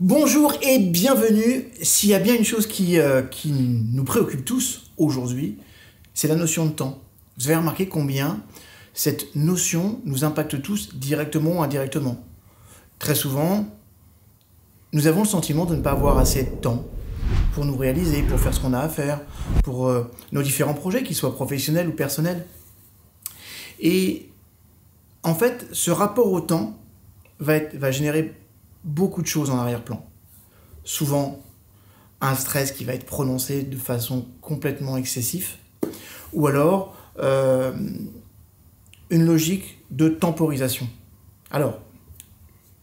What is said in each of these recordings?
Bonjour et bienvenue. S'il y a bien une chose qui nous préoccupe tous aujourd'hui, c'est la notion de temps. Vous avez remarqué combien cette notion nous impacte tous directement ou indirectement. Très souvent, nous avons le sentiment de ne pas avoir assez de temps pour nous réaliser, pour faire ce qu'on a à faire, pour nos différents projets, qu'ils soient professionnels ou personnels. Et en fait, ce rapport au temps va générer beaucoup de choses en arrière-plan. Souvent, un stress qui va être prononcé de façon complètement excessive, ou alors une logique de temporisation. Alors,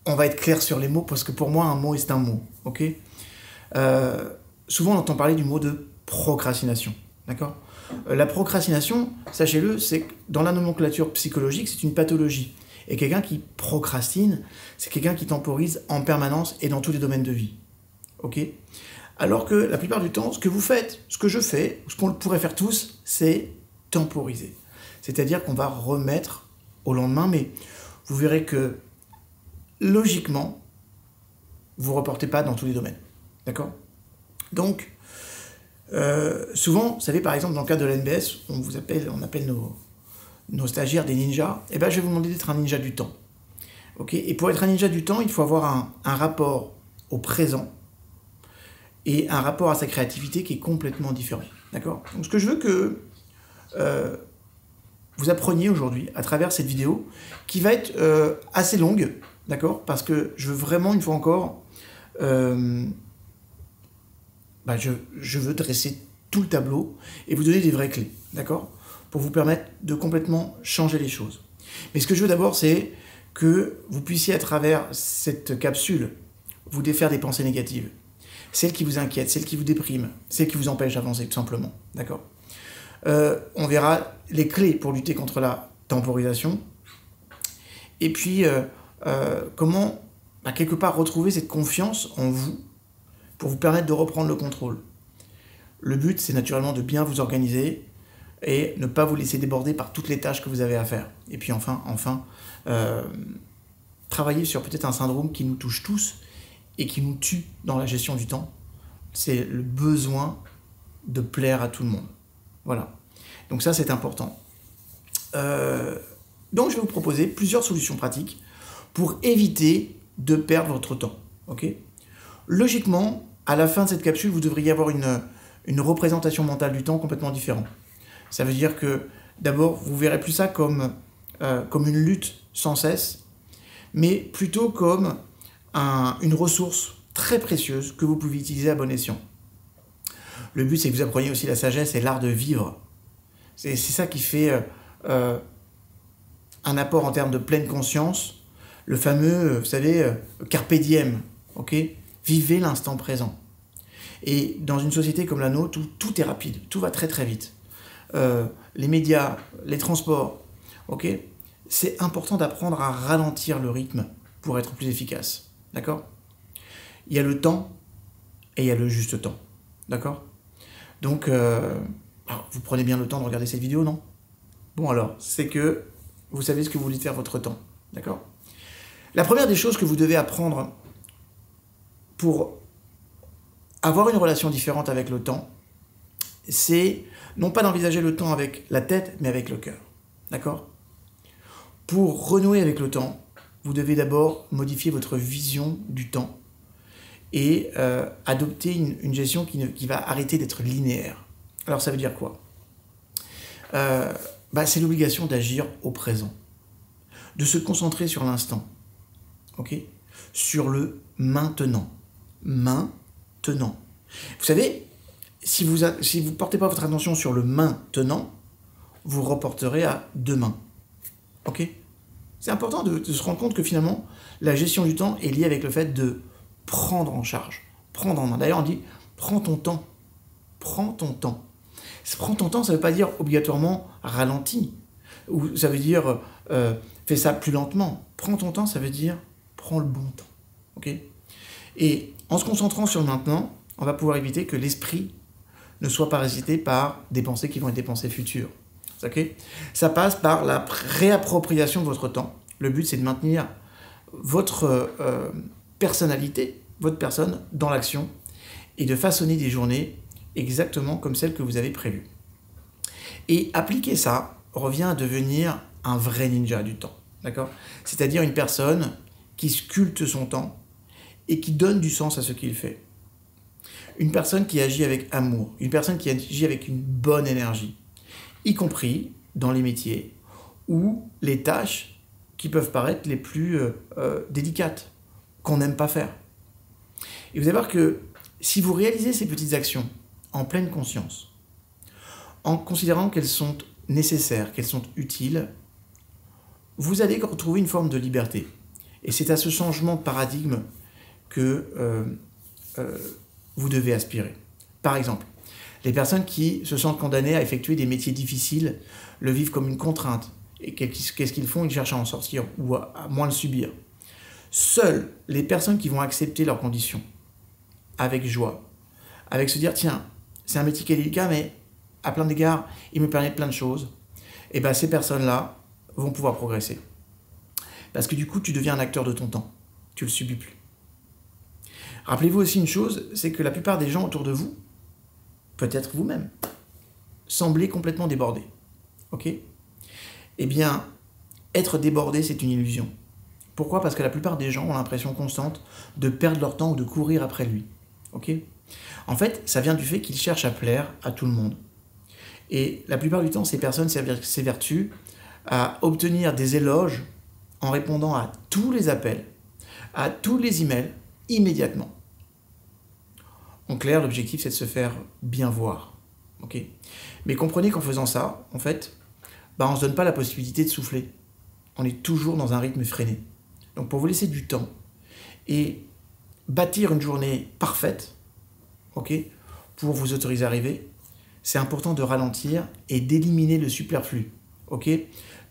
on va être clair sur les mots, parce que pour moi, un mot est un mot. Ok souvent, on entend parler du mot de procrastination. D'accord La procrastination, sachez-le, c'est que dans la nomenclature psychologique, c'est une pathologie. Et quelqu'un qui procrastine, c'est quelqu'un qui temporise en permanence et dans tous les domaines de vie. Ok Alors que la plupart du temps, ce que vous faites, ce que je fais, ce qu'on pourrait faire tous, c'est temporiser. C'est-à-dire qu'on va remettre au lendemain, mais vous verrez que logiquement, vous ne reportez pas dans tous les domaines. D'accord Donc, souvent, vous savez, par exemple, dans le cadre de l'NBS, on appelle nos stagiaires des ninjas, et ben je vais vous demander d'être un ninja du temps. Okay Et pour être un ninja du temps, il faut avoir un rapport au présent et un rapport à sa créativité qui est complètement différent. D'accord Donc ce que je veux que vous appreniez aujourd'hui à travers cette vidéo, qui va être assez longue, d'accord Parce que je veux vraiment, une fois encore, je veux dresser tout le tableau et vous donner des vraies clés, d'accord Pour vous permettre de complètement changer les choses. Mais ce que je veux d'abord, c'est que vous puissiez, à travers cette capsule, vous défaire des pensées négatives. Celles qui vous inquiètent, celles qui vous dépriment, celles qui vous empêchent d'avancer, tout simplement. D'accord On verra les clés pour lutter contre la temporisation. Et puis, comment, quelque part, retrouver cette confiance en vous pour vous permettre de reprendre le contrôle. Le but, c'est naturellement de bien vous organiser et ne pas vous laisser déborder par toutes les tâches que vous avez à faire. Et puis enfin, travailler sur peut-être un syndrome qui nous touche tous et qui nous tue dans la gestion du temps. C'est le besoin de plaire à tout le monde. Voilà. Donc ça, c'est important. Donc je vais vous proposer plusieurs solutions pratiques pour éviter de perdre votre temps. Ok ? Logiquement, à la fin de cette capsule, vous devriez avoir une représentation mentale du temps complètement différente. Ça veut dire que, d'abord, vous verrez plus ça comme une lutte sans cesse, mais plutôt comme une ressource très précieuse que vous pouvez utiliser à bon escient. Le but, c'est que vous appreniez aussi la sagesse et l'art de vivre. C'est ça qui fait un apport en termes de pleine conscience, le fameux, vous savez, carpe diem, ok ? Vivez l'instant présent. Et dans une société comme la nôtre, où tout est rapide, tout va très très vite, les médias, les transports, ok, c'est important d'apprendre à ralentir le rythme pour être plus efficace. D'accord ? Il y a le temps et il y a le juste temps. D'accord ? Donc, vous prenez bien le temps de regarder cette vidéo, non ? Bon alors, c'est que vous savez ce que vous voulez faire votre temps. D'accord ? La première des choses que vous devez apprendre pour avoir une relation différente avec le temps, c'est non pas d'envisager le temps avec la tête, mais avec le cœur. D'accord ? Pour renouer avec le temps, vous devez d'abord modifier votre vision du temps et adopter une gestion qui va arrêter d'être linéaire. Alors ça veut dire quoi ? C'est l'obligation d'agir au présent, de se concentrer sur l'instant, ok ? Sur le maintenant. Maintenant. Vous savez, si vous ne portez pas votre attention sur le maintenant, vous reporterez à demain. Ok ? C'est important de se rendre compte que finalement, la gestion du temps est liée avec le fait de prendre en charge, prendre en main. D'ailleurs, on dit, prends ton temps. Prends ton temps. Prends ton temps, ça ne veut pas dire obligatoirement ralenti. Ou ça veut dire, fais ça plus lentement. Prends ton temps, ça veut dire, prends le bon temps. Ok ? Et en se concentrant sur le maintenant, on va pouvoir éviter que l'esprit ne soit parasité par des pensées qui vont être des pensées futures. Okay ? Ça passe par la réappropriation de votre temps. Le but, c'est de maintenir votre personnalité votre personne dans l'action et de façonner des journées exactement comme celles que vous avez prévues. Et appliquer ça revient à devenir un vrai ninja du temps, d'accord? C'est-à-dire une personne qui sculpte son temps et qui donne du sens à ce qu'il fait. Une personne qui agit avec amour, une personne qui agit avec une bonne énergie, y compris dans les métiers ou les tâches qui peuvent paraître les plus délicates, qu'on n'aime pas faire. Et vous allez voir que si vous réalisez ces petites actions en pleine conscience, en considérant qu'elles sont nécessaires, qu'elles sont utiles, vous allez retrouver une forme de liberté. Et c'est à ce changement de paradigme que vous devez aspirer. Par exemple, les personnes qui se sentent condamnées à effectuer des métiers difficiles le vivent comme une contrainte. Et qu'est-ce qu'ils font? Ils cherchent à en sortir ou à moins le subir. Seules les personnes qui vont accepter leurs conditions avec joie, avec se dire, tiens, c'est un métier qui est délicat, mais à plein d'égards, il me permet plein de choses, et bien ces personnes-là vont pouvoir progresser. Parce que du coup, tu deviens un acteur de ton temps. Tu ne le subis plus. Rappelez-vous aussi une chose, c'est que la plupart des gens autour de vous, peut-être vous-même, semblez complètement débordés. Ok? Eh bien, être débordé, c'est une illusion. Pourquoi? Parce que la plupart des gens ont l'impression constante de perdre leur temps ou de courir après lui. Ok? En fait, ça vient du fait qu'ils cherchent à plaire à tout le monde. Et la plupart du temps, ces personnes s'évertuent à obtenir des éloges en répondant à tous les appels, à tous les emails, immédiatement. En clair, l'objectif, c'est de se faire bien voir. Ok? Mais comprenez qu'en faisant ça, en fait, on ne se donne pas la possibilité de souffler. On est toujours dans un rythme effréné. Donc pour vous laisser du temps et bâtir une journée parfaite, ok, pour vous autoriser à rêver, c'est important de ralentir et d'éliminer le superflu. Ok?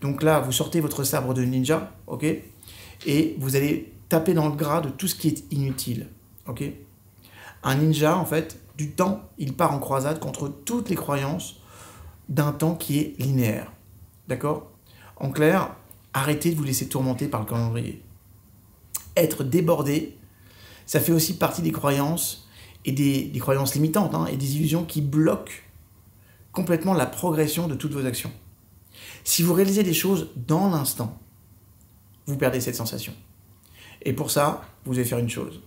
Donc là, vous sortez votre sabre de ninja, ok, et vous allez taper dans le gras de tout ce qui est inutile. Ok? Un ninja, en fait, du temps, il part en croisade contre toutes les croyances d'un temps qui est linéaire. D'accord? En clair, arrêtez de vous laisser tourmenter par le calendrier. Être débordé, ça fait aussi partie des croyances et des croyances limitantes et des illusions qui bloquent complètement la progression de toutes vos actions. Si vous réalisez des choses dans l'instant, vous perdez cette sensation. Et pour ça, vous allez faire une chose.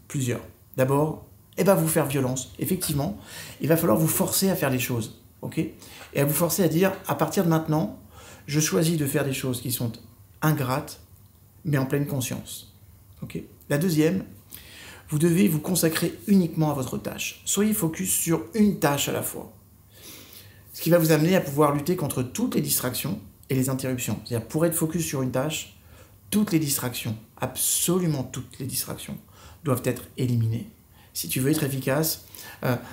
Plusieurs. D'abord, vous faire violence. Effectivement, il va falloir vous forcer à faire les choses. Ok? Et à vous forcer à dire, à partir de maintenant, je choisis de faire des choses qui sont ingrates, mais en pleine conscience. Ok? La deuxième, vous devez vous consacrer uniquement à votre tâche. Soyez focus sur une tâche à la fois. Ce qui va vous amener à pouvoir lutter contre toutes les distractions et les interruptions. C'est-à-dire, pour être focus sur une tâche, toutes les distractions, absolument toutes les distractions, doivent être éliminées. Si tu veux être efficace,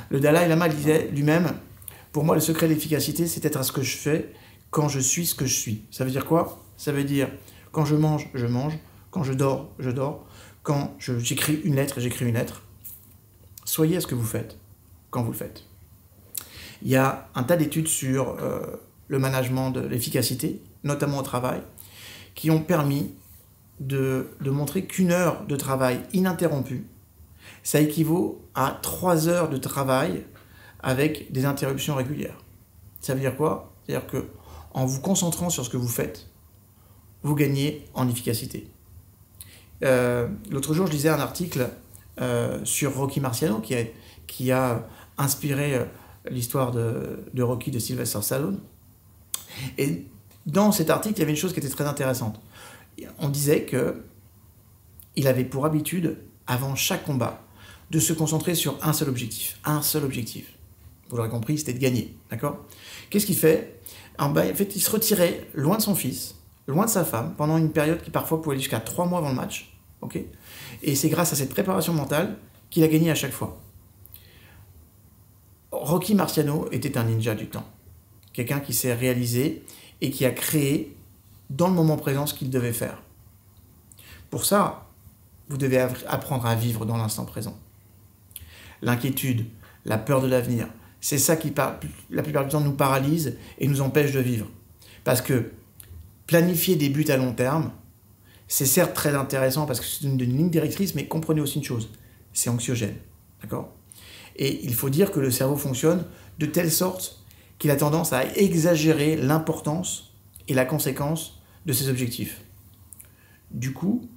le Dalai Lama disait lui-même, pour moi, le secret de l'efficacité, c'est être à ce que je fais quand je suis ce que je suis. Ça veut dire quoi? Ça veut dire, quand je mange, je mange. Quand je dors, je dors. Quand j'écris une lettre, j'écris une lettre. Soyez à ce que vous faites, quand vous le faites. Il y a un tas d'études sur le management de l'efficacité, notamment au travail, qui ont permis de montrer qu'une heure de travail ininterrompue, ça équivaut à 3 heures de travail avec des interruptions régulières. Ça veut dire quoi? C'est-à-dire qu'en vous concentrant sur ce que vous faites, vous gagnez en efficacité. L'autre jour, je lisais un article sur Rocky Marciano qui a inspiré l'histoire de Rocky de Sylvester Stallone. Et dans cet article, il y avait une chose qui était très intéressante. On disait qu'il avait pour habitude, avant chaque combat, de se concentrer sur un seul objectif. Un seul objectif. Vous l'aurez compris, c'était de gagner. D'accord? Qu'est-ce qu'il fait? En fait, il se retirait loin de son fils, loin de sa femme, pendant une période qui parfois pouvait aller jusqu'à 3 mois avant le match. Okay? Et c'est grâce à cette préparation mentale qu'il a gagné à chaque fois. Rocky Marciano était un ninja du temps. Quelqu'un qui s'est réalisé et qui a créé dans le moment présent ce qu'il devait faire. Pour ça, vous devez apprendre à vivre dans l'instant présent. L'inquiétude, la peur de l'avenir, c'est ça qui, la plupart du temps, nous paralyse et nous empêche de vivre. Parce que planifier des buts à long terme, C'est certes très intéressant parce que c'est une ligne directrice, mais comprenez aussi une chose, c'est anxiogène, d'accord? Et il faut dire que le cerveau fonctionne de telle sorte qu'il a tendance à exagérer l'importance et la conséquence de ses objectifs. Du coup,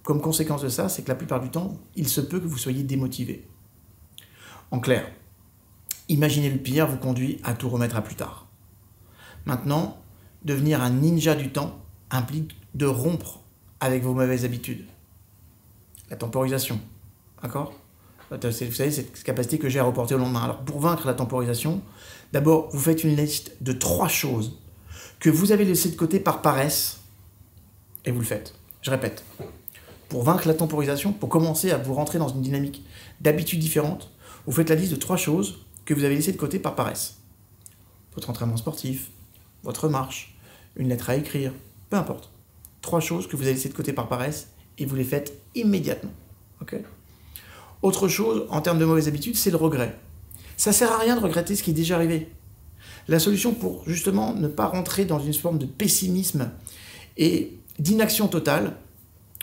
comme conséquence de ça, c'est que la plupart du temps, il se peut que vous soyez démotivé. En clair, imaginer le pire vous conduit à tout remettre à plus tard. Maintenant, devenir un ninja du temps implique de rompre avec vos mauvaises habitudes. La temporisation, d'accord? Vous savez, cette capacité que j'ai à reporter au lendemain. Alors, pour vaincre la temporisation, d'abord, vous faites une liste de 3 choses que vous avez laissées de côté par paresse, et vous le faites. Je répète. Pour vaincre la temporisation, pour commencer à vous rentrer dans une dynamique d'habitudes différentes, vous faites la liste de 3 choses que vous avez laissées de côté par paresse. Votre entraînement sportif, votre marche, une lettre à écrire, peu importe. 3 choses que vous avez laissées de côté par paresse et vous les faites immédiatement. Okay ? Autre chose, en termes de mauvaises habitudes, c'est le regret. Ça ne sert à rien de regretter ce qui est déjà arrivé. La solution pour justement ne pas rentrer dans une forme de pessimisme et d'inaction totale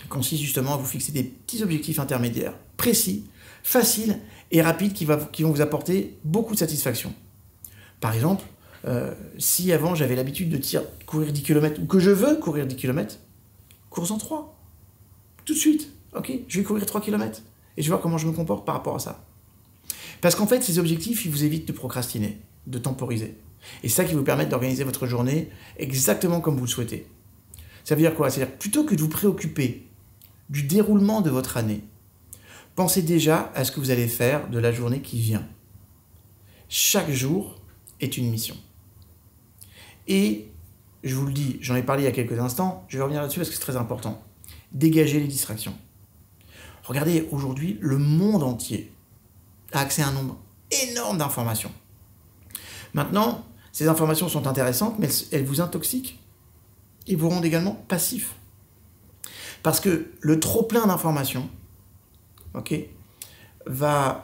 consiste justement à vous fixer des petits objectifs intermédiaires, précis, faciles et rapides qui vont vous apporter beaucoup de satisfaction. Par exemple, si avant j'avais l'habitude de courir 10 km ou que je veux courir 10 km, cours-en 3. Tout de suite. Ok, je vais courir 3 km et je vais voir comment je me comporte par rapport à ça. Parce qu'en fait, ces objectifs, ils vous évitent de procrastiner, de temporiser. Et c'est ça qui vous permet d'organiser votre journée exactement comme vous le souhaitez. Ça veut dire quoi? C'est-à-dire plutôt que de vous préoccuper du déroulement de votre année, pensez déjà à ce que vous allez faire de la journée qui vient. Chaque jour est une mission. Et, je vous le dis, j'en ai parlé il y a quelques instants, je vais revenir là-dessus parce que c'est très important. Dégagez les distractions. Regardez, aujourd'hui, le monde entier a accès à un nombre énorme d'informations. Maintenant, ces informations sont intéressantes, mais elles vous intoxiquent et vous rendent également passif. Parce que le trop-plein d'informations, va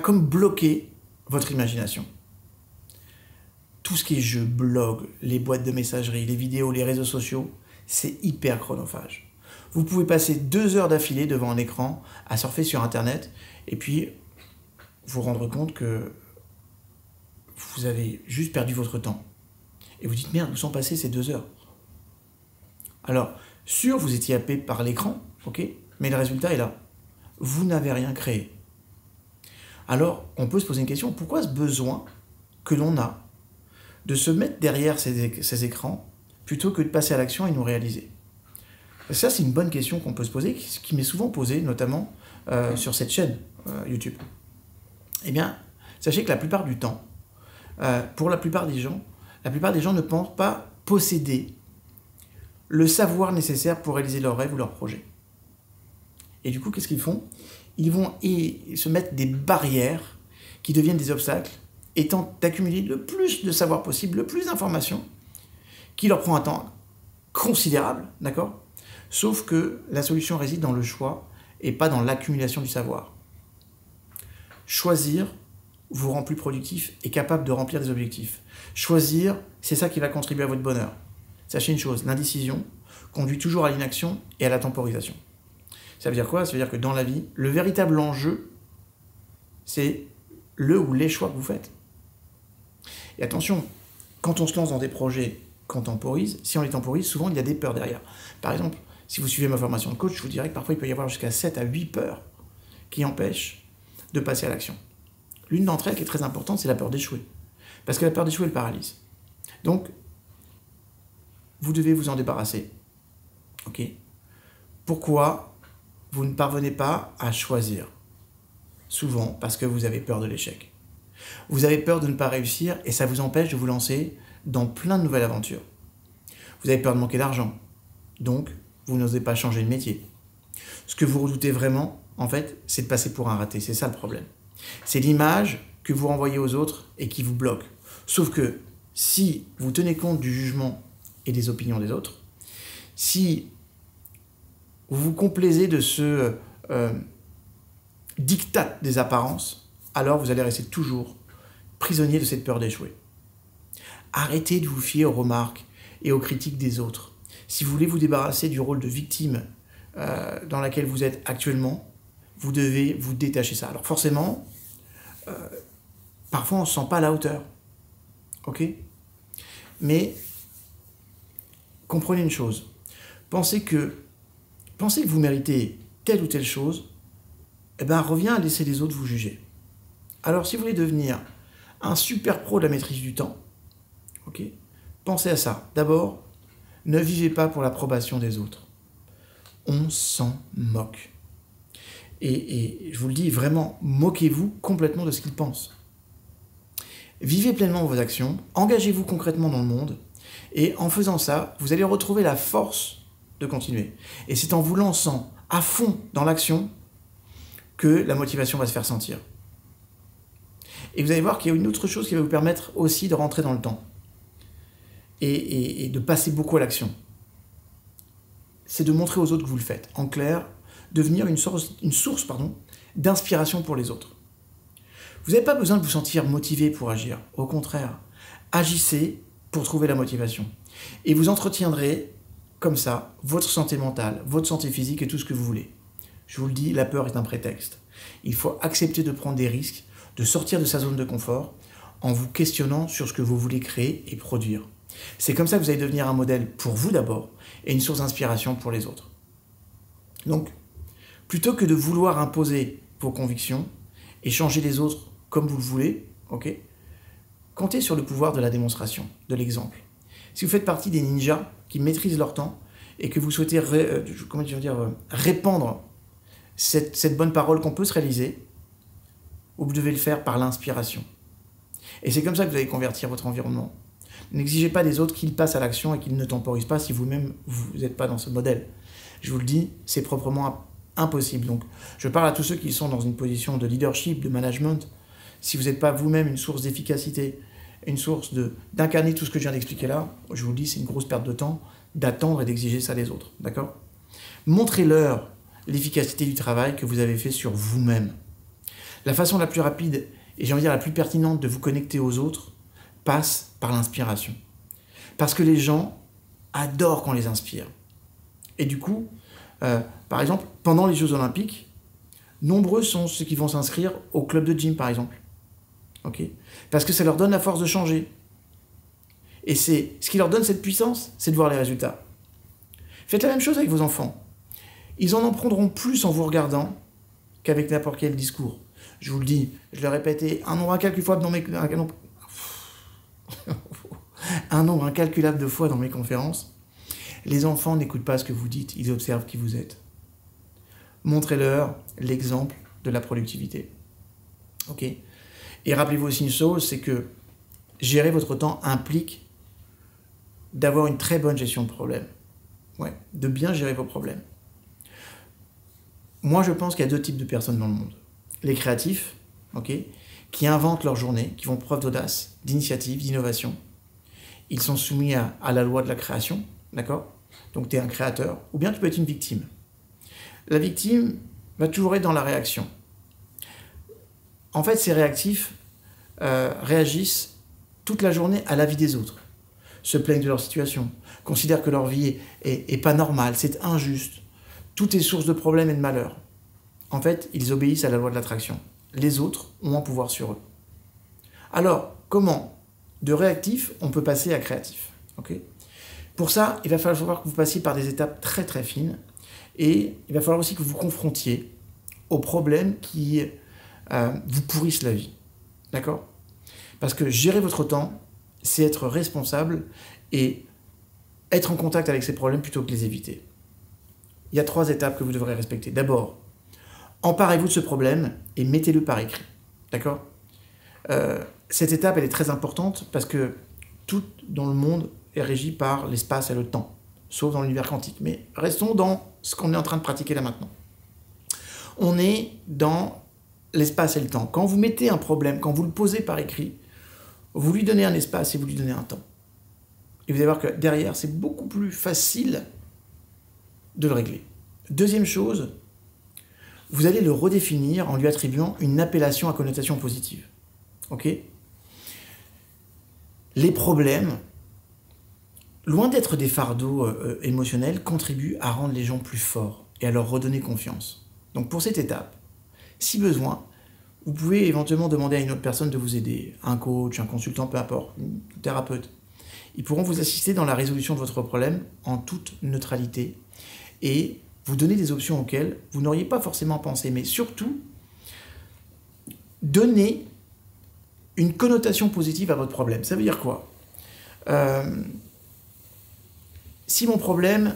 comme bloquer votre imagination. Tout ce qui est jeux, blogs, les boîtes de messagerie, les vidéos, les réseaux sociaux, c'est hyper chronophage. Vous pouvez passer 2 heures d'affilée devant un écran à surfer sur Internet et puis vous rendre compte que vous avez juste perdu votre temps. Et vous dites, merde, où sont passées ces 2 heures? Alors, sûr, vous étiez happé par l'écran, mais le résultat est là. Vous n'avez rien créé. Alors, on peut se poser une question, pourquoi ce besoin que l'on a de se mettre derrière ces écrans plutôt que de passer à l'action et nous réaliser? Ça, c'est une bonne question qu'on peut se poser, qui m'est souvent posée, notamment sur cette chaîne YouTube. Eh bien, sachez que la plupart du temps, pour la plupart des gens ne pensent pas posséder le savoir nécessaire pour réaliser leurs rêves ou leurs projets. Et du coup, qu'est-ce qu'ils font? Ils vont se mettre des barrières qui deviennent des obstacles et tentent d'accumuler le plus de savoir possible, le plus d'informations, qui leur prend un temps considérable, d'accord? Sauf que la solution réside dans le choix et pas dans l'accumulation du savoir. Choisir vous rend plus productif et capable de remplir des objectifs. Choisir, c'est ça qui va contribuer à votre bonheur. Sachez une chose, l'indécision conduit toujours à l'inaction et à la temporisation. Ça veut dire quoi? Ça veut dire que dans la vie, le véritable enjeu, c'est le ou les choix que vous faites. Et attention, quand on se lance dans des projets qu'on temporise, si on les temporise, souvent il y a des peurs derrière. Par exemple, si vous suivez ma formation de coach, je vous dirais que parfois il peut y avoir jusqu'à 7 à 8 peurs qui empêchent de passer à l'action. L'une d'entre elles qui est très importante, c'est la peur d'échouer. Parce que la peur d'échouer, elle paralyse. Donc, vous devez vous en débarrasser. Pourquoi vous ne parvenez pas à choisir? Souvent parce que vous avez peur de l'échec. Vous avez peur de ne pas réussir et ça vous empêche de vous lancer dans plein de nouvelles aventures. Vous avez peur de manquer d'argent. Donc, vous n'osez pas changer de métier. Ce que vous redoutez vraiment, en fait, c'est de passer pour un raté. C'est ça le problème. C'est l'image que vous renvoyez aux autres et qui vous bloque. Sauf que si vous tenez compte du jugement et des opinions des autres, si vous vous complaisez de ce diktat des apparences, alors vous allez rester toujours prisonnier de cette peur d'échouer. Arrêtez de vous fier aux remarques et aux critiques des autres. Si vous voulez vous débarrasser du rôle de victime dans laquelle vous êtes actuellement, vous devez vous détacher de ça. Alors forcément, parfois on ne se sent pas à la hauteur. Ok? Mais comprenez une chose. Pensez que vous méritez telle ou telle chose, eh ben revient à laisser les autres vous juger. Alors si vous voulez devenir un super pro de la maîtrise du temps, ok, pensez à ça. D'abord, ne vivez pas pour l'approbation des autres. On s'en moque. Et je vous le dis, vraiment, moquez-vous complètement de ce qu'ils pensent. Vivez pleinement vos actions, engagez-vous concrètement dans le monde, et en faisant ça, vous allez retrouver la force de continuer. Et c'est en vous lançant à fond dans l'action que la motivation va se faire sentir. Et vous allez voir qu'il y a une autre chose qui va vous permettre aussi de rentrer dans le temps et de passer beaucoup à l'action. C'est de montrer aux autres que vous le faites. En clair, devenir une source d'inspiration pour les autres. Vous n'avez pas besoin de vous sentir motivé pour agir. Au contraire, agissez pour trouver la motivation. Et vous entretiendrez comme ça votre santé mentale, votre santé physique et tout ce que vous voulez. Je vous le dis, la peur est un prétexte. Il faut accepter de prendre des risques, de sortir de sa zone de confort en vous questionnant sur ce que vous voulez créer et produire. C'est comme ça que vous allez devenir un modèle pour vous d'abord et une source d'inspiration pour les autres. Donc, plutôt que de vouloir imposer vos convictions et changer les autres comme vous le voulez, ok, comptez sur le pouvoir de la démonstration, de l'exemple. Si vous faites partie des ninjas qui maîtrisent leur temps et que vous souhaitez répandre cette bonne parole qu'on peut se réaliser, vous devez le faire par l'inspiration. Et c'est comme ça que vous allez convertir votre environnement. N'exigez pas des autres qu'ils passent à l'action et qu'ils ne temporisent pas si vous-même vous n'êtes pas dans ce modèle. Je vous le dis, c'est proprement impossible. Donc, je parle à tous ceux qui sont dans une position de leadership, de management. Si vous n'êtes pas vous-même une source d'efficacité, une source d'incarner tout ce que je viens d'expliquer là, je vous le dis, c'est une grosse perte de temps d'attendre et d'exiger ça des autres. D'accord? Montrez-leur l'efficacité du travail que vous avez fait sur vous-même. La façon la plus rapide et j'ai envie de dire la plus pertinente de vous connecter aux autres passe par l'inspiration. Parce que les gens adorent qu'on les inspire. Et du coup, par exemple, pendant les Jeux Olympiques, nombreux sont ceux qui vont s'inscrire au club de gym, par exemple. Okay, parce que ça leur donne la force de changer. Et c'est ce qui leur donne cette puissance, c'est de voir les résultats. Faites la même chose avec vos enfants. Ils en prendront plus en vous regardant qu'avec n'importe quel discours. Je vous le dis, je le répétais un nombre incalculable de fois dans mes conférences. Les enfants n'écoutent pas ce que vous dites, ils observent qui vous êtes. Montrez-leur l'exemple de la productivité. Ok ? Et rappelez-vous aussi une chose, c'est que gérer votre temps implique d'avoir une très bonne gestion de problèmes. Ouais, de bien gérer vos problèmes. Moi, je pense qu'il y a deux types de personnes dans le monde. Les créatifs, ok, qui inventent leur journée, qui font preuve d'audace, d'initiative, d'innovation. Ils sont soumis à la loi de la création, d'accord? Donc tu es un créateur, ou bien tu peux être une victime. La victime va toujours être dans la réaction. En fait, ces réactifs réagissent toute la journée à la vie des autres, se plaignent de leur situation, considèrent que leur vie est pas normale, c'est injuste, tout est source de problèmes et de malheurs. En fait, ils obéissent à la loi de l'attraction. Les autres ont un pouvoir sur eux. Alors, comment de réactif on peut passer à créatif, okay? Pour ça, il va falloir que vous passiez par des étapes très très fines et il va falloir aussi que vous vous confrontiez aux problèmes qui vous pourrissent la vie. D'accord? Parce que gérer votre temps, c'est être responsable et être en contact avec ces problèmes plutôt que les éviter. Il y a 3 étapes que vous devrez respecter. D'abord, emparez-vous de ce problème et mettez-le par écrit. D'accord? Cette étape, elle est très importante parce que tout dans le monde est régi par l'espace et le temps, sauf dans l'univers quantique. Mais restons dans ce qu'on est en train de pratiquer là maintenant. On est dans l'espace et le temps. Quand vous mettez un problème, quand vous le posez par écrit, vous lui donnez un espace et vous lui donnez un temps. Et vous allez voir que derrière, c'est beaucoup plus facile de le régler. Deuxième chose, vous allez le redéfinir en lui attribuant une appellation à connotation positive. Ok ? Les problèmes loin d'être des fardeaux émotionnels, contribuent à rendre les gens plus forts et à leur redonner confiance. Donc pour cette étape, si besoin, vous pouvez éventuellement demander à une autre personne de vous aider, un coach, un consultant, peu importe, un thérapeute. Ils pourront vous assister dans la résolution de votre problème en toute neutralité et vous donner des options auxquelles vous n'auriez pas forcément pensé, mais surtout, donner une connotation positive à votre problème. Ça veut dire quoi ? Si mon problème,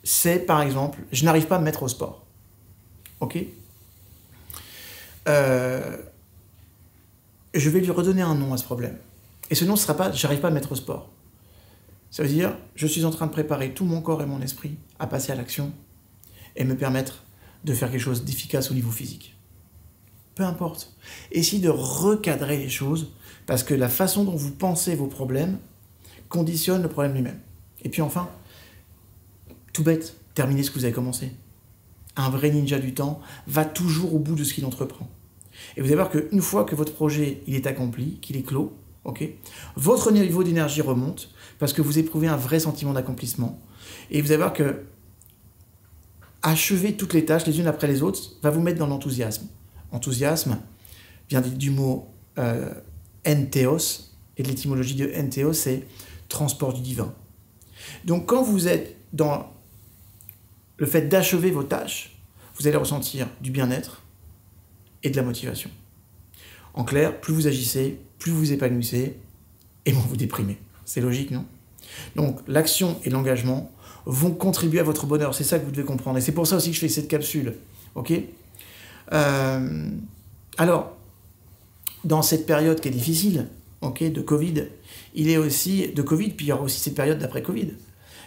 c'est, par exemple, je n'arrive pas à me mettre au sport, ok ? Je vais lui redonner un nom à ce problème. Et ce nom ne sera pas « j'arrive pas à me mettre au sport ». Ça veut dire « je suis en train de préparer tout mon corps et mon esprit à passer à l'action et me permettre de faire quelque chose d'efficace au niveau physique ». Peu importe. Essayez de recadrer les choses parce que la façon dont vous pensez vos problèmes conditionne le problème lui-même. Et puis enfin, tout bête, terminez ce que vous avez commencé. Un vrai ninja du temps va toujours au bout de ce qu'il entreprend. Et vous allez voir qu'une fois que votre projet il est accompli, qu'il est clos, okay, votre niveau d'énergie remonte parce que vous éprouvez un vrai sentiment d'accomplissement. Et vous allez voir que achever toutes les tâches les unes après les autres va vous mettre dans l'enthousiasme. Enthousiasme vient du mot entheos, et de l'étymologie de entheos, c'est transport du divin. Donc quand vous êtes dans le fait d'achever vos tâches, vous allez ressentir du bien-être et de la motivation. En clair, plus vous agissez, plus vous vous épanouissez, et moins vous déprimez. C'est logique, non ? Donc l'action et l'engagement vont contribuer à votre bonheur. C'est ça que vous devez comprendre. Et c'est pour ça aussi que je fais cette capsule. Ok ? Alors, dans cette période qui est difficile, okay, de Covid, il est aussi de Covid, puis il y aura aussi cette période d'après Covid.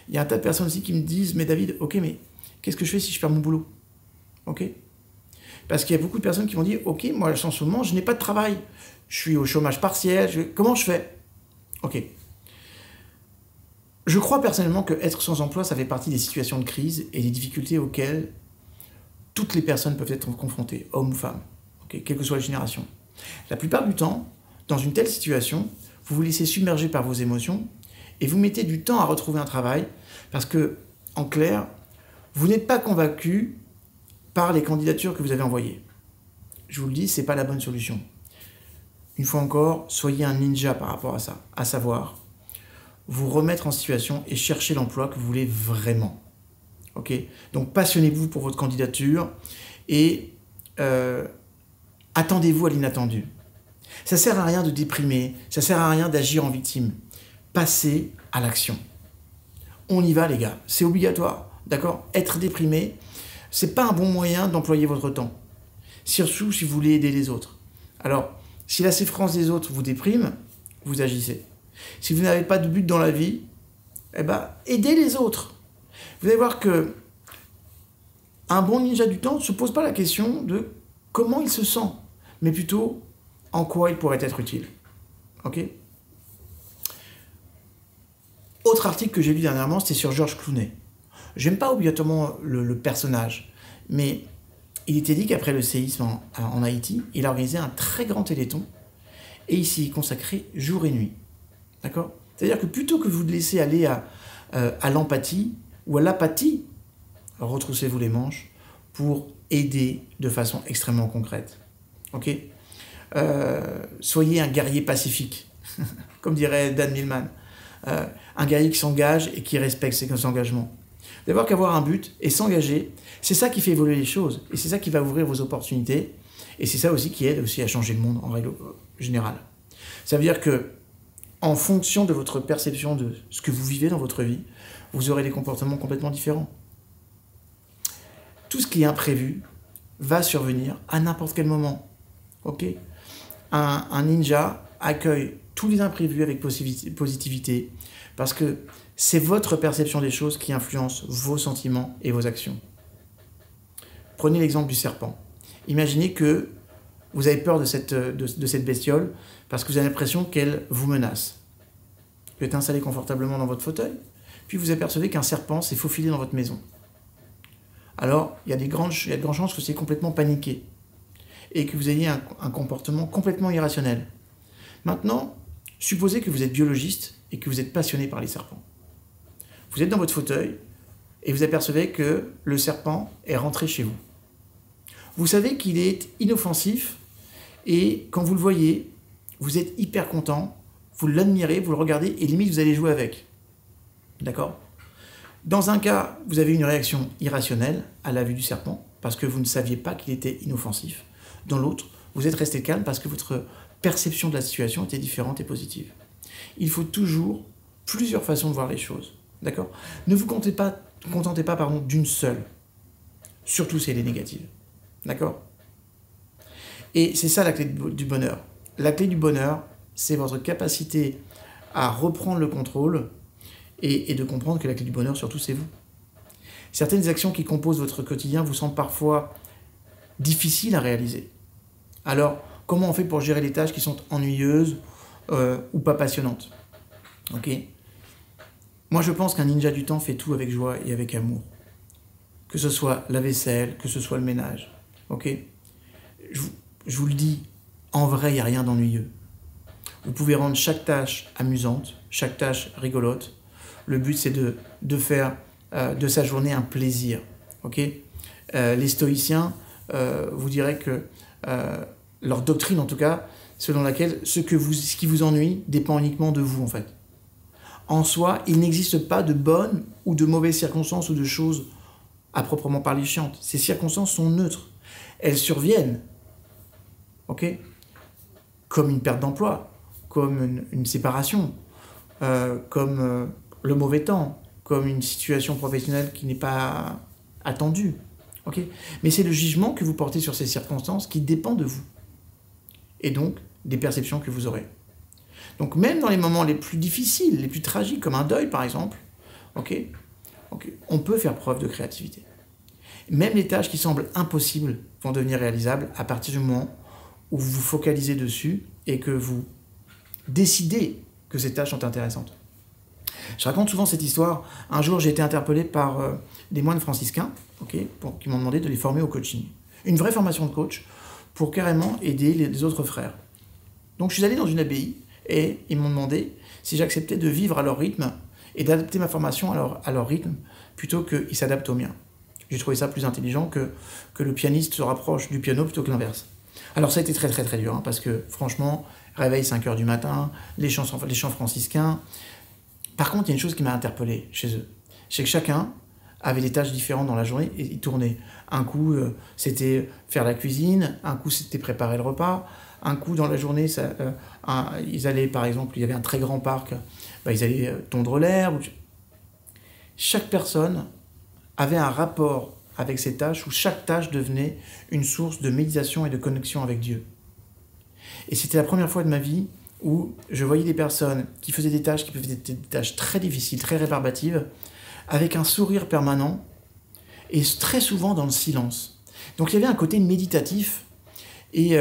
Il y a un tas de personnes aussi qui me disent « Mais David, ok, mais qu'est-ce que je fais si je perds mon boulot ?» Ok ? Parce qu'il y a beaucoup de personnes qui vont dire « Ok, moi, en ce moment, je n'ai pas de travail. Je suis au chômage partiel. Comment je fais ?» Ok. Je crois personnellement que être sans emploi, ça fait partie des situations de crise et des difficultés auxquelles toutes les personnes peuvent être confrontées, hommes ou femmes, okay, quelle que soit la génération. La plupart du temps, dans une telle situation, vous vous laissez submerger par vos émotions et vous mettez du temps à retrouver un travail parce que, en clair, vous n'êtes pas convaincu par les candidatures que vous avez envoyées. Je vous le dis, ce n'est pas la bonne solution. Une fois encore, soyez un ninja par rapport à ça, à savoir vous remettre en situation et chercher l'emploi que vous voulez vraiment. Okay ? Donc passionnez-vous pour votre candidature et attendez-vous à l'inattendu. Ça ne sert à rien de déprimer, ça ne sert à rien d'agir en victime. Passez à l'action. On y va les gars, c'est obligatoire, d'accord ? Être déprimé, ce n'est pas un bon moyen d'employer votre temps. Surtout si vous voulez aider les autres. Alors, si la souffrance des autres vous déprime, vous agissez. Si vous n'avez pas de but dans la vie, eh ben, aidez les autres. Vous allez voir que un bon ninja du temps ne se pose pas la question de comment il se sent, mais plutôt en quoi il pourrait être utile. Ok ? Autre article que j'ai lu dernièrement, c'était sur George Clooney. J'aime pas obligatoirement le personnage, mais il était dit qu'après le séisme en Haïti, il a organisé un très grand téléthon et il s'y consacrait jour et nuit. D'accord ? C'est-à-dire que plutôt que vous laisser aller à l'empathie ou à l'apathie, retroussez-vous les manches pour aider de façon extrêmement concrète. Ok ? Soyez un guerrier pacifique, comme dirait Dan Millman. Un guerrier qui s'engage et qui respecte ses engagements. Vous allez voir qu'avoir un but et s'engager, c'est ça qui fait évoluer les choses. Et c'est ça qui va ouvrir vos opportunités. Et c'est ça aussi qui aide aussi à changer le monde en règle générale. Ça veut dire que en fonction de votre perception de ce que vous vivez dans votre vie, vous aurez des comportements complètement différents. Tout ce qui est imprévu va survenir à n'importe quel moment. Okay ? Un ninja accueille tous les imprévus avec positivité parce que c'est votre perception des choses qui influence vos sentiments et vos actions. Prenez l'exemple du serpent. Imaginez que vous avez peur de cette bestiole parce que vous avez l'impression qu'elle vous menace. Vous êtes installé confortablement dans votre fauteuil, puis vous apercevez qu'un serpent s'est faufilé dans votre maison. Alors, il y a de grandes chances que vous soyez complètement paniqué et que vous ayez un comportement complètement irrationnel. Maintenant, supposez que vous êtes biologiste et que vous êtes passionné par les serpents. Vous êtes dans votre fauteuil et vous apercevez que le serpent est rentré chez vous. Vous savez qu'il est inoffensif et quand vous le voyez, vous êtes hyper content, vous l'admirez, vous le regardez et limite vous allez jouer avec. D'accord ? Dans un cas, vous avez une réaction irrationnelle à la vue du serpent parce que vous ne saviez pas qu'il était inoffensif. Dans l'autre, vous êtes resté calme parce que votre perception de la situation était différente et positive. Il faut toujours plusieurs façons de voir les choses. D'accord ? Ne vous contentez pas d'une seule, surtout si elle est négative. D'accord ? Et c'est ça la clé du bonheur. La clé du bonheur, c'est votre capacité à reprendre le contrôle et de comprendre que la clé du bonheur, surtout, c'est vous. Certaines actions qui composent votre quotidien vous semblent parfois difficiles à réaliser. Alors, comment on fait pour gérer les tâches qui sont ennuyeuses ou pas passionnantes ? Ok ? Moi, je pense qu'un ninja du temps fait tout avec joie et avec amour. Que ce soit la vaisselle, que ce soit le ménage. Ok ? Je vous le dis, en vrai, il n'y a rien d'ennuyeux. Vous pouvez rendre chaque tâche amusante, chaque tâche rigolote. Le but, c'est de faire de sa journée un plaisir. Okay ? Les stoïciens vous diraient que leur doctrine, en tout cas, selon laquelle ce qui vous ennuie dépend uniquement de vous, en fait. En soi, il n'existe pas de bonnes ou de mauvaises circonstances ou de choses à proprement parler chiantes. Ces circonstances sont neutres. Elles surviennent, ok ? Comme une perte d'emploi, comme une séparation, comme le mauvais temps, comme une situation professionnelle qui n'est pas attendue. Okay ? Mais c'est le jugement que vous portez sur ces circonstances qui dépend de vous. Et donc, des perceptions que vous aurez. Donc même dans les moments les plus difficiles, les plus tragiques, comme un deuil par exemple, on peut faire preuve de créativité. Même les tâches qui semblent impossibles vont devenir réalisables à partir du moment où vous vous focalisez dessus et que vous décidez que ces tâches sont intéressantes. Je raconte souvent cette histoire. Un jour, j'ai été interpellé par des moines franciscains qui m'ont demandé de les former au coaching. Une vraie formation de coach pour carrément aider les autres frères. Donc je suis allé dans une abbaye et ils m'ont demandé si j'acceptais de vivre à leur rythme et d'adapter ma formation à leur rythme plutôt qu'ils s'adaptent au mien. J'ai trouvé ça plus intelligent que le pianiste se rapproche du piano plutôt que l'inverse. Alors ça a été très très très dur, parce que franchement, réveil 5h du matin, les chants franciscains. Par contre, il y a une chose qui m'a interpellé chez eux. C'est que chacun avait des tâches différentes dans la journée et ils tournaient. Un coup, c'était faire la cuisine, un coup, c'était préparer le repas, un coup, dans la journée, ils allaient, par exemple, il y avait un très grand parc, ils allaient tondre l'herbe. Chaque personne avait un rapport avec ces tâches où chaque tâche devenait une source de méditation et de connexion avec Dieu. Et c'était la première fois de ma vie où je voyais des personnes qui faisaient des tâches des tâches très difficiles, très rébarbatives, avec un sourire permanent et très souvent dans le silence. Donc il y avait un côté méditatif et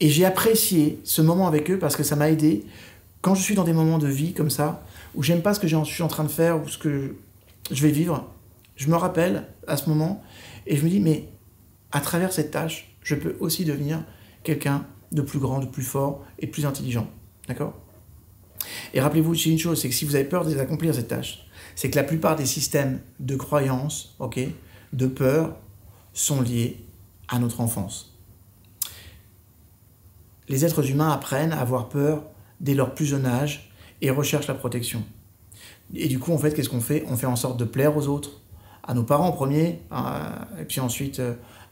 j'ai apprécié ce moment avec eux parce que ça m'a aidé quand je suis dans des moments de vie comme ça, où j'aime pas ce que je suis en train de faire ou ce que je vais vivre. Je me rappelle à ce moment et je me dis, mais à travers cette tâche, je peux aussi devenir quelqu'un de plus grand, de plus fort et de plus intelligent. D'accord ? Et rappelez-vous aussi une chose, c'est que si vous avez peur d'accomplir cette tâche, c'est que la plupart des systèmes de croyance, de peur, sont liés à notre enfance. Les êtres humains apprennent à avoir peur dès leur plus jeune âge et recherchent la protection. Et du coup, en fait, qu'est-ce qu'on fait ? On fait en sorte de plaire aux autres, à nos parents en premier, et puis ensuite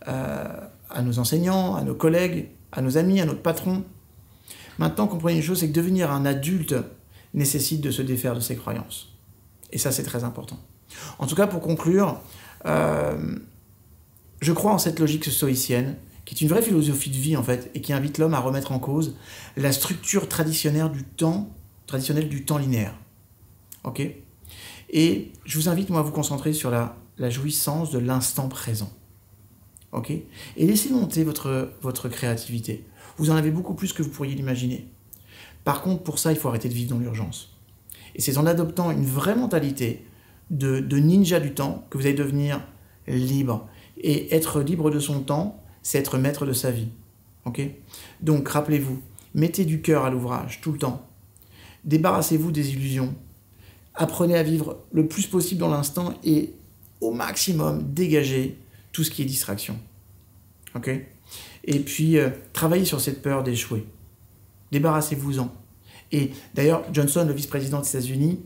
à nos enseignants, à nos collègues, à nos amis, à notre patron. Maintenant, comprenez une chose, c'est que devenir un adulte nécessite de se défaire de ses croyances. Et ça, c'est très important. En tout cas, pour conclure, je crois en cette logique stoïcienne, qui est une vraie philosophie de vie, en fait, et qui invite l'homme à remettre en cause la structure traditionnelle du temps linéaire. Ok ? Et je vous invite, moi, à vous concentrer sur la jouissance de l'instant présent. Ok ? Et laissez monter votre créativité. Vous en avez beaucoup plus que vous pourriez l'imaginer. Par contre, pour ça, il faut arrêter de vivre dans l'urgence. Et c'est en adoptant une vraie mentalité de ninja du temps que vous allez devenir libre. Et être libre de son temps, c'est être maître de sa vie. Ok ? Donc, rappelez-vous, mettez du cœur à l'ouvrage tout le temps. Débarrassez-vous des illusions. Apprenez à vivre le plus possible dans l'instant et au maximum dégagez tout ce qui est distraction. Ok? Et puis, travaillez sur cette peur d'échouer. Débarrassez-vous-en. Et d'ailleurs, Johnson, le vice-président des États-Unis,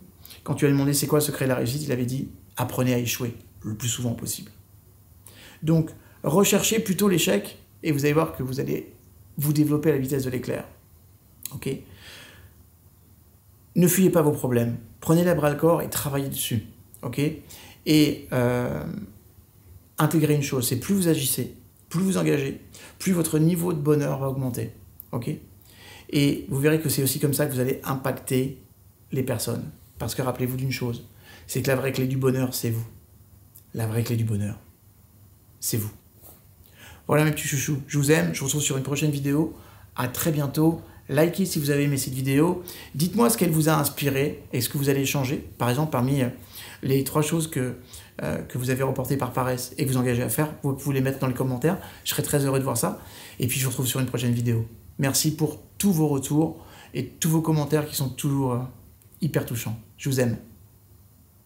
quand tu lui as demandé c'est quoi le secret de la réussite, il avait dit « apprenez à échouer le plus souvent possible ». Donc, recherchez plutôt l'échec et vous allez voir que vous allez vous développer à la vitesse de l'éclair. Ok? Ne fuyez pas vos problèmes. Prenez-les à bras-le-corps et travaillez dessus. Ok? Et intégrez une chose, c'est plus vous agissez, plus vous engagez, plus votre niveau de bonheur va augmenter. Ok? Et vous verrez que c'est aussi comme ça que vous allez impacter les personnes. Parce que rappelez-vous d'une chose, c'est que la vraie clé du bonheur, c'est vous. La vraie clé du bonheur, c'est vous. Voilà mes petits chouchous, je vous aime, je vous retrouve sur une prochaine vidéo. À très bientôt. Likez si vous avez aimé cette vidéo. Dites-moi ce qu'elle vous a inspiré et ce que vous allez changer. Par exemple, parmi les 3 choses que vous avez reportées par paresse et que vous engagez à faire, vous pouvez les mettre dans les commentaires. Je serai très heureux de voir ça. Et puis je vous retrouve sur une prochaine vidéo. Merci pour tous vos retours et tous vos commentaires qui sont toujours hyper touchants. Je vous aime.